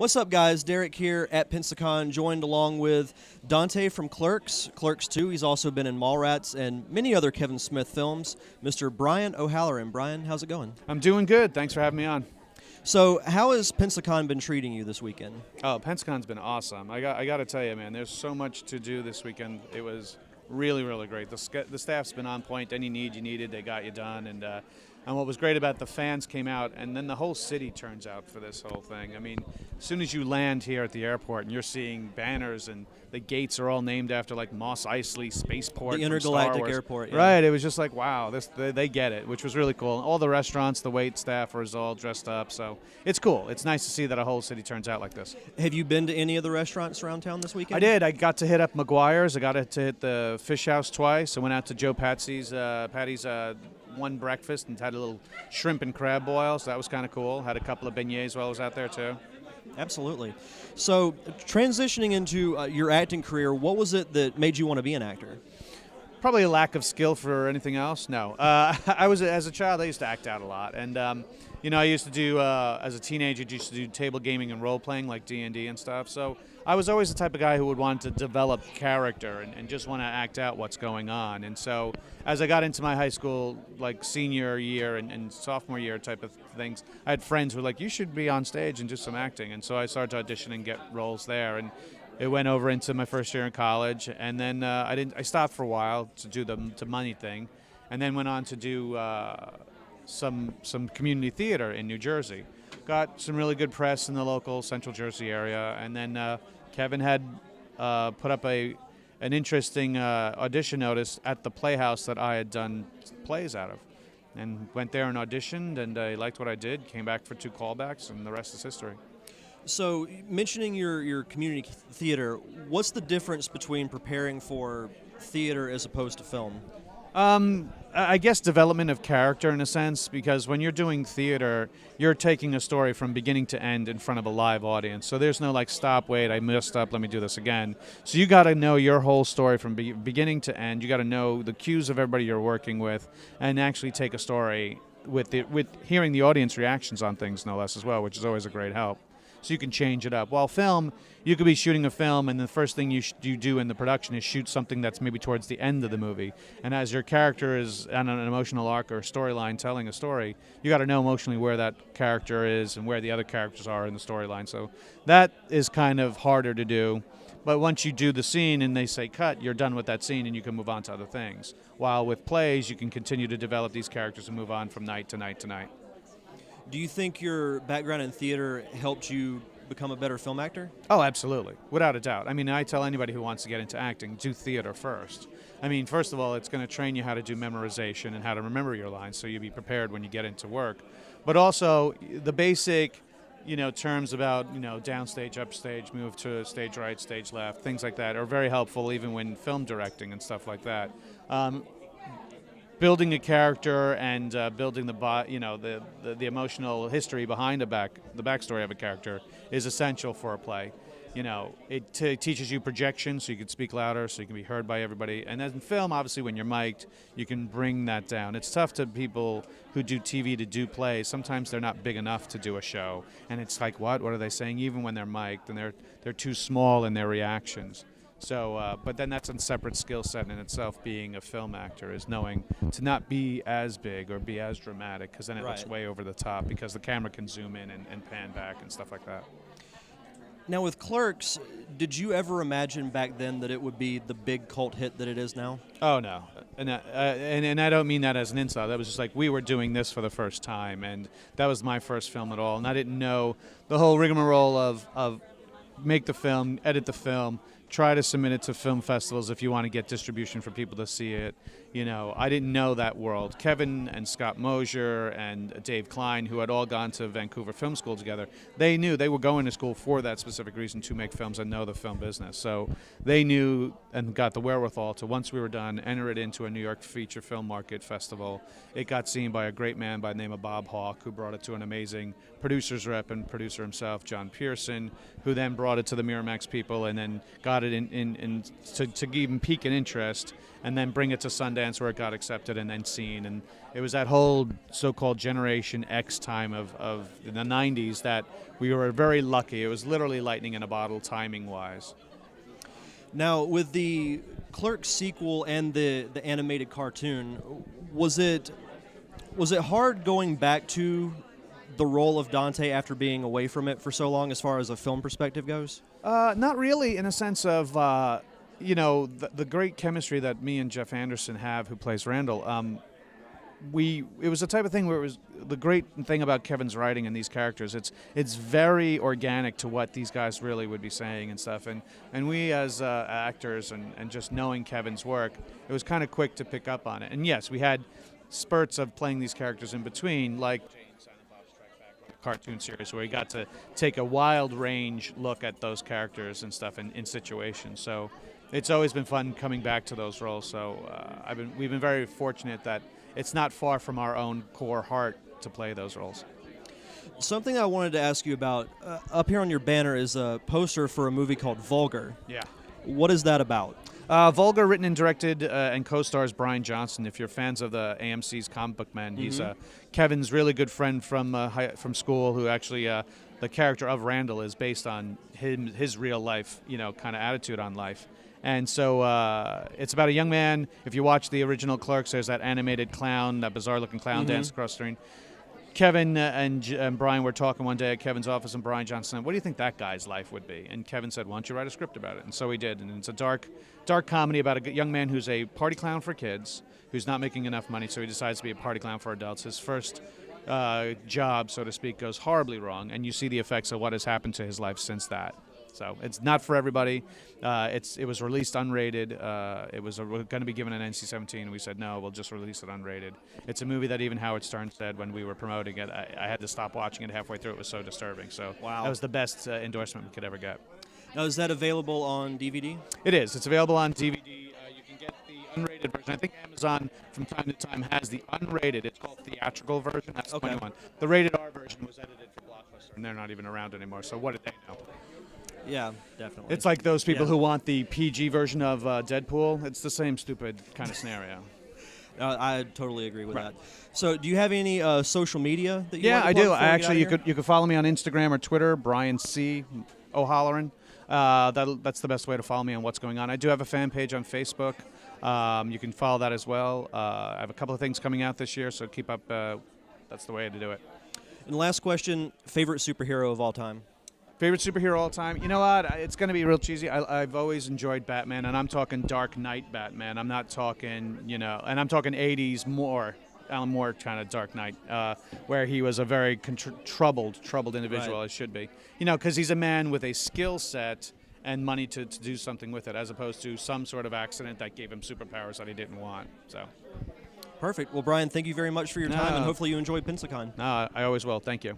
What's up, guys? Derek here at Pensacon, joined along with Dante from Clerks II. He's also been in Mallrats and many other Kevin Smith films. Mr. Brian O'Halloran. Brian, how's it going? I'm doing good. Thanks for having me on. So, how has Pensacon been treating you this weekend? Oh, Pensacon's been awesome. I got to tell you, man, there's so much to do this weekend. It was really, really great. The staff's been on point. Any need you needed, they got you done. And what was great about the fans came out, and then the whole city turns out for this whole thing. I mean, as soon as you land here at the airport and you're seeing banners and the gates are all named after like Mos Eisley Spaceport, The from intergalactic Star Wars. airport. Yeah. Right. It was just like, wow, they get it, which was really cool. All the restaurants, the wait staff was all dressed up, so it's cool. It's nice to see that a whole city turns out like this. Have you been to any of the restaurants around town this weekend? I did. I got to hit up McGuire's. I got to hit the Fish House twice. I went out to Joe Patsy's one breakfast and had a little shrimp and crab boil, so that was kind of cool. Had a couple of beignets while I was out there too. Absolutely. So, transitioning into your acting career, what was it that made you want to be an actor? Probably a lack of skill for anything else. No, as a child, I used to act out a lot, and I used to do as a teenager, used to do table gaming and role playing like D&D and stuff. So I was always the type of guy who would want to develop character and just want to act out what's going on. And so as I got into my high school, like senior year and sophomore year type of things, I had friends who were like, "You should be on stage and do some acting." And so I started to audition and get roles there, and it went over into my first year in college, and then I stopped for a while to do the money thing, and then went on to do some community theater in New Jersey. Got some really good press in the local Central Jersey area, and then Kevin had put up an interesting audition notice at the Playhouse that I had done plays out of, and went there and auditioned, and I liked what I did, came back for 2 callbacks, and the rest is history. So, mentioning your community theater, what's the difference between preparing for theater as opposed to film? I guess development of character in a sense, because when you're doing theater, you're taking a story from beginning to end in front of a live audience. So there's no like, stop, wait, I messed up, let me do this again. So you got to know your whole story from beginning to end. You got to know the cues of everybody you're working with, and actually take a story with hearing the audience reactions on things, no less, as well, which is always a great help. So you can change it up. While film, you could be shooting a film, and the first thing you do in the production is shoot something that's maybe towards the end of the movie. And as your character is on an emotional arc or a storyline telling a story, you got to know emotionally where that character is and where the other characters are in the storyline. So that is kind of harder to do. But once you do the scene and they say cut, you're done with that scene and you can move on to other things. While with plays, you can continue to develop these characters and move on from night to night to night. Do you think your background in theater helped you become a better film actor? Oh, absolutely. Without a doubt. I mean, I tell anybody who wants to get into acting, do theater first. I mean, first of all, it's going to train you how to do memorization and how to remember your lines so you'll be prepared when you get into work. But also, the basic, terms about, downstage, upstage, move to stage right, stage left, things like that are very helpful even when film directing and stuff like that. Building a character and building the emotional history behind the backstory of a character is essential for a play. It teaches you projection, so you can speak louder, so you can be heard by everybody. And then in film, obviously, when you're mic'd, you can bring that down. It's tough to people who do TV to do plays. Sometimes they're not big enough to do a show, and it's like, what are they saying? Even when they're mic'd, and they're too small in their reactions. So, but then that's a separate skill set in itself, being a film actor, is knowing to not be as big or be as dramatic, because then it looks way over the top, because the camera can zoom in and pan back and stuff like that. Now, with Clerks, did you ever imagine back then that it would be the big cult hit that it is now? Oh, no. And I don't mean that as an insult. That was just like, we were doing this for the first time, and that was my first film at all. And I didn't know the whole rigmarole of make the film, edit the film, try to submit it to film festivals if you want to get distribution for people to see it. I didn't know that world. Kevin and Scott Mosier and Dave Klein, who had all gone to Vancouver Film School together, they knew they were going to school for that specific reason, to make films and know the film business. So they knew and got the wherewithal to, once we were done, enter it into a New York Feature Film Market Festival. It got seen by a great man by the name of Bob Hawke, who brought it to an amazing producer's rep and producer himself, John Pearson, who then brought it to the Miramax people and then got about it to even pique an interest, and then bring it to Sundance where it got accepted and then seen. And it was that whole so-called Generation X time of the 90s that we were very lucky. It was literally lightning in a bottle timing-wise. Now, with the Clerks sequel and the animated cartoon, was it hard going back to the role of Dante after being away from it for so long, as far as a film perspective goes? Not really, in a sense of the great chemistry that me and Jeff Anderson have, who plays Randall. It was the type of thing where it was the great thing about Kevin's writing and these characters. It's very organic to what these guys really would be saying and stuff. And we as actors and just knowing Kevin's work, it was kind of quick to pick up on it. And yes, we had spurts of playing these characters in between, like cartoon series where we got to take a wild range look at those characters and stuff in situations. So it's always been fun coming back to those roles. So we've been very fortunate that it's not far from our own core heart to play those roles. Something I wanted to ask you about, up here on your banner is a poster for a movie called Vulgar. Yeah. What is that about? Vulgar, written and directed, and co-stars Brian Johnson. If you're fans of the AMC's Comic Book Men, he's Kevin's really good friend from school, who actually the character of Randall is based on his real life, kind of attitude on life. And so it's about a young man. If you watch the original Clerks, there's that animated clown, that bizarre-looking clown dance across the screen. Kevin and Brian were talking one day at Kevin's office, and Brian Johnson said, "What do you think that guy's life would be?" And Kevin said, "Why don't you write a script about it?" And so he did. And it's a dark comedy about a young man who's a party clown for kids, who's not making enough money, so he decides to be a party clown for adults. His first job, so to speak, goes horribly wrong, and you see the effects of what has happened to his life since that. So it's not for everybody. It was released unrated. It was going to be given an NC-17, and we said, no, we'll just release it unrated. It's a movie that even Howard Stern said when we were promoting it, I had to stop watching it halfway through. It was so disturbing. So wow. That was the best endorsement we could ever get. Now, is that available on DVD? It is. It's available on DVD. You can get the unrated version. I think Amazon, from time to time, has the unrated. It's called theatrical version. That's the only one. The rated R version was edited for Blockbuster, and they're not even around anymore. So what did they know? Yeah, definitely. It's like those people who want the PG version of Deadpool. It's the same stupid kind of scenario. I totally agree with that. So, do you have any social media that you Yeah, want to I plug do. before we get Actually, out of you could follow me on Instagram or Twitter, Brian C. O'Halloran. That's the best way to follow me on what's going on. I do have a fan page on Facebook. You can follow that as well. I have a couple of things coming out this year, so keep up. That's the way to do it. And last question, favorite superhero of all time? Favorite superhero all time? You know what? It's going to be real cheesy. I've always enjoyed Batman, and I'm talking Dark Knight Batman. I'm not talking, and I'm talking 80s more, Alan Moore kind of Dark Knight, where he was a very troubled individual, Right. as should be. Because he's a man with a skill set and money to do something with it, as opposed to some sort of accident that gave him superpowers that he didn't want. So. Perfect. Well, Brian, thank you very much for your time, and hopefully you enjoyed Pensacon. No, I always will. Thank you.